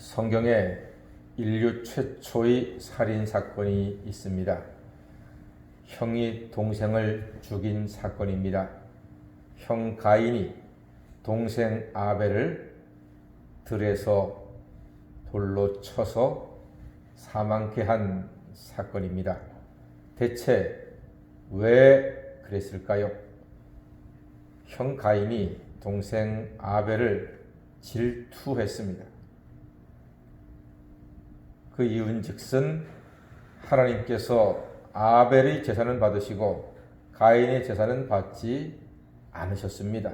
성경에 인류 최초의 살인 사건이 있습니다. 형이 동생을 죽인 사건입니다. 형 가인이 동생 아벨을 들에서 돌로 쳐서 사망케 한 사건입니다. 대체 왜 그랬을까요? 형 가인이 동생 아벨을 질투했습니다. 그 이유는즉슨 하나님께서 아벨의 제사는 받으시고 가인의 제사는 받지 않으셨습니다.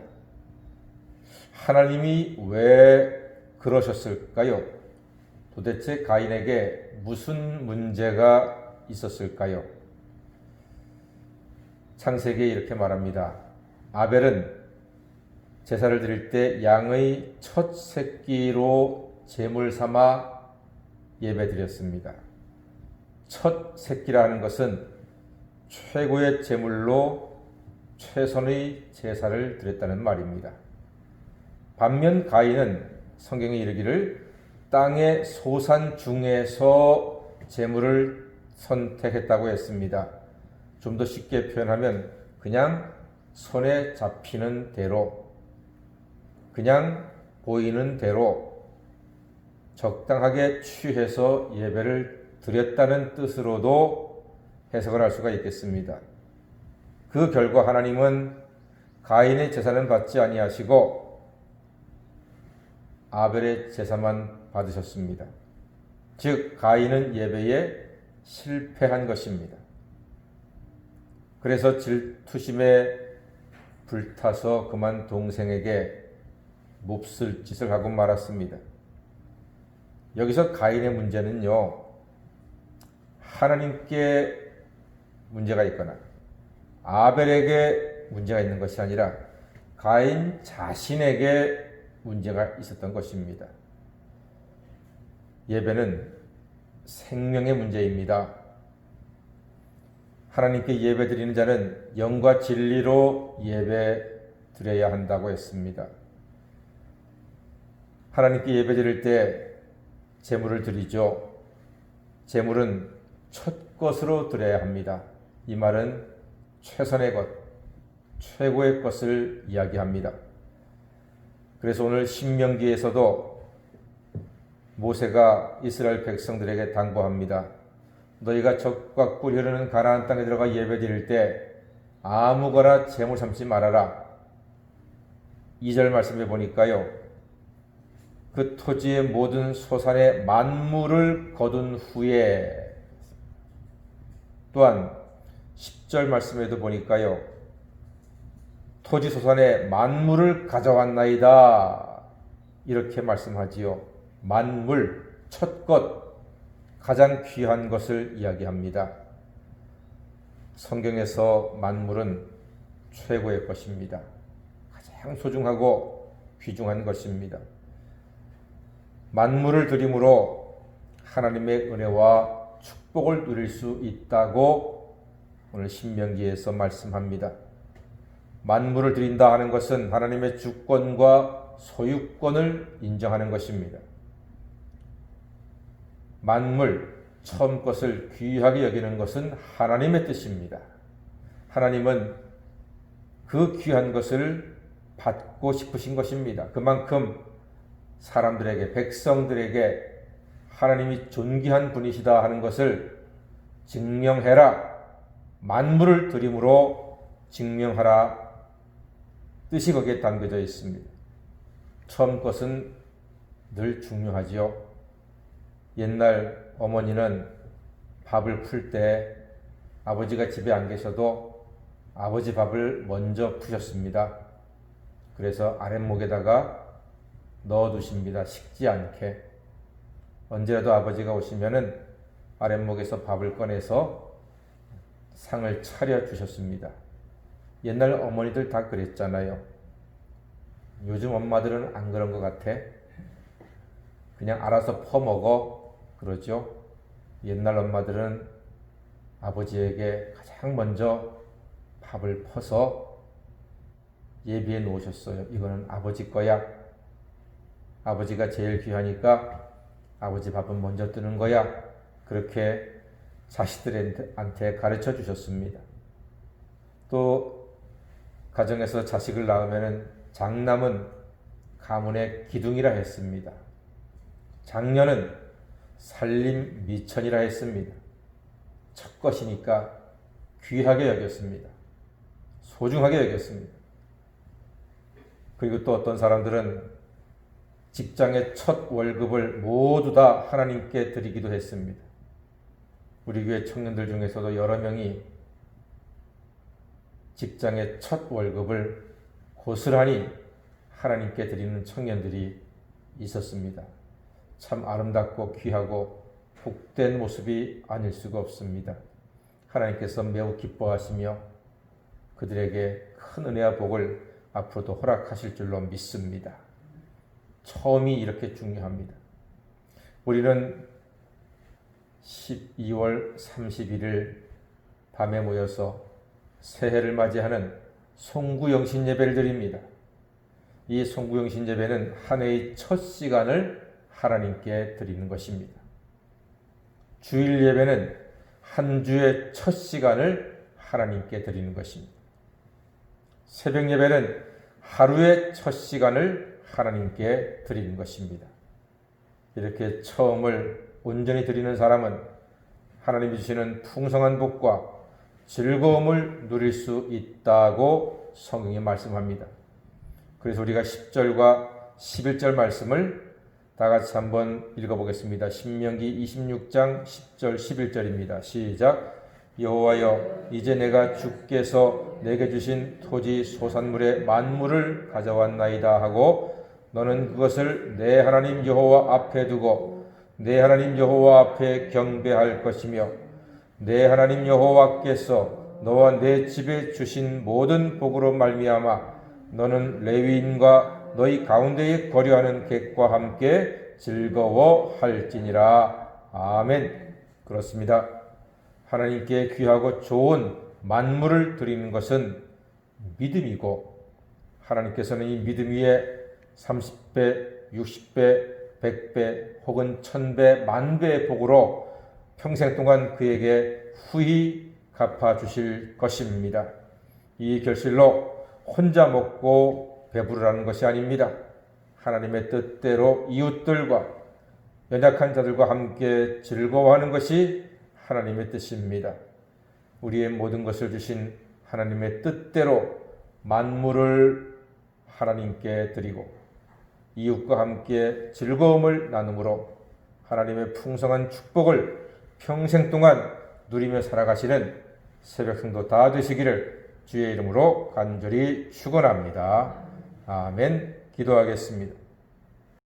하나님이 왜 그러셨을까요? 도대체 가인에게 무슨 문제가 있었을까요? 창세기에 이렇게 말합니다. 아벨은 제사를 드릴 때 양의 첫 새끼로 제물 삼아 예배드렸습니다. 첫 새끼라는 것은 최고의 제물로 최선의 제사를 드렸다는 말입니다. 반면 가인은 성경에 이르기를 땅의 소산 중에서 제물을 선택했다고 했습니다. 좀 더 쉽게 표현하면 그냥 손에 잡히는 대로, 그냥 보이는 대로 적당하게 취해서 예배를 드렸다는 뜻으로도 해석을 할 수가 있겠습니다. 그 결과 하나님은 가인의 제사는 받지 아니하시고 아벨의 제사만 받으셨습니다. 즉 가인은 예배에 실패한 것입니다. 그래서 질투심에 불타서 그만 동생에게 몹쓸 짓을 하고 말았습니다. 여기서 가인의 문제는요, 하나님께 문제가 있거나 아벨에게 문제가 있는 것이 아니라 가인 자신에게 문제가 있었던 것입니다. 예배는 생명의 문제입니다. 하나님께 예배 드리는 자는 영과 진리로 예배 드려야 한다고 했습니다. 하나님께 예배 드릴 때 제물을 드리죠. 제물은 첫 것으로 드려야 합니다. 이 말은 최선의 것, 최고의 것을 이야기합니다. 그래서 오늘 신명기에서도 모세가 이스라엘 백성들에게 당부합니다. 너희가 적과 꿀 흐르는 가나안 땅에 들어가 예배드릴 때 아무거나 제물 삼지 말아라. 2절 말씀해 보니까요, 그 토지의 모든 소산의 만물을 거둔 후에, 또한 10절 말씀에도 보니까요, 토지 소산의 만물을 가져왔나이다 이렇게 말씀하지요. 만물, 첫 것, 가장 귀한 것을 이야기합니다. 성경에서 만물은 최고의 것입니다. 가장 소중하고 귀중한 것입니다. 만물을 드림으로 하나님의 은혜와 축복을 누릴 수 있다고 오늘 신명기에서 말씀합니다. 만물을 드린다 하는 것은 하나님의 주권과 소유권을 인정하는 것입니다. 만물, 처음 것을 귀하게 여기는 것은 하나님의 뜻입니다. 하나님은 그 귀한 것을 받고 싶으신 것입니다. 그만큼 사람들에게, 백성들에게 하나님이 존귀한 분이시다 하는 것을 증명해라, 만물을 드림으로 증명하라 뜻이 거기에 담겨져 있습니다. 처음 것은 늘 중요하지요. 옛날 어머니는 밥을 풀 때 아버지가 집에 안 계셔도 아버지 밥을 먼저 푸셨습니다. 그래서 아랫목에다가 넣어두십니다. 식지 않게. 언제라도 아버지가 오시면은 아랫목에서 밥을 꺼내서 상을 차려주셨습니다. 옛날 어머니들 다 그랬잖아요. 요즘 엄마들은 안 그런 것 같아. 그냥 알아서 퍼먹어 그러죠. 옛날 엄마들은 아버지에게 가장 먼저 밥을 퍼서 예비해 놓으셨어요. 이거는 아버지 거야. 아버지가 제일 귀하니까 아버지 밥은 먼저 뜨는 거야. 그렇게 자식들한테 가르쳐 주셨습니다. 또 가정에서 자식을 낳으면 장남은 가문의 기둥이라 했습니다. 장녀는 살림 미천이라 했습니다. 첫 것이니까 귀하게 여겼습니다. 소중하게 여겼습니다. 그리고 또 어떤 사람들은 직장의 첫 월급을 모두 다 하나님께 드리기도 했습니다. 우리 교회 청년들 중에서도 여러 명이 직장의 첫 월급을 고스란히 하나님께 드리는 청년들이 있었습니다. 참 아름답고 귀하고 복된 모습이 아닐 수가 없습니다. 하나님께서 매우 기뻐하시며 그들에게 큰 은혜와 복을 앞으로도 허락하실 줄로 믿습니다. 처음이 이렇게 중요합니다. 우리는 12월 31일 밤에 모여서 새해를 맞이하는 송구영신 예배를 드립니다. 이 송구영신 예배는 한 해의 첫 시간을 하나님께 드리는 것입니다. 주일 예배는 한 주의 첫 시간을 하나님께 드리는 것입니다. 새벽 예배는 하루의 첫 시간을 하나님께 드리는 것입니다. 이렇게 처음을 온전히 드리는 사람은 하나님이 주시는 풍성한 복과 즐거움을 누릴 수 있다고 성경이 말씀합니다. 그래서 우리가 10절과 11절 말씀을 다 같이 한번 읽어보겠습니다. 신명기 26장 10절 11절입니다. 시작. 여호와여, 이제 내가 주께서 내게 주신 토지 소산물의 만물을 가져왔나이다 하고 너는 그것을 내 하나님 여호와 앞에 두고 내 하나님 여호와 앞에 경배할 것이며 내 하나님 여호와께서 너와 내 집에 주신 모든 복으로 말미암아 너는 레위인과 너희 가운데에 거류하는 객과 함께 즐거워할지니라. 아멘. 그렇습니다. 하나님께 귀하고 좋은 만물을 드리는 것은 믿음이고 하나님께서는 이 믿음 위에 30배, 60배, 100배 혹은 1000배, 만배의 복으로 평생 동안 그에게 후히 갚아주실 것입니다. 이 결실로 혼자 먹고 배부르라는 것이 아닙니다. 하나님의 뜻대로 이웃들과 연약한 자들과 함께 즐거워하는 것이 하나님의 뜻입니다. 우리의 모든 것을 주신 하나님의 뜻대로 만물을 하나님께 드리고 이웃과 함께 즐거움을 나눔으로 하나님의 풍성한 축복을 평생 동안 누리며 살아가시는 새벽 성도 다 되시기를 주의 이름으로 간절히 축원합니다. 아멘. 기도하겠습니다.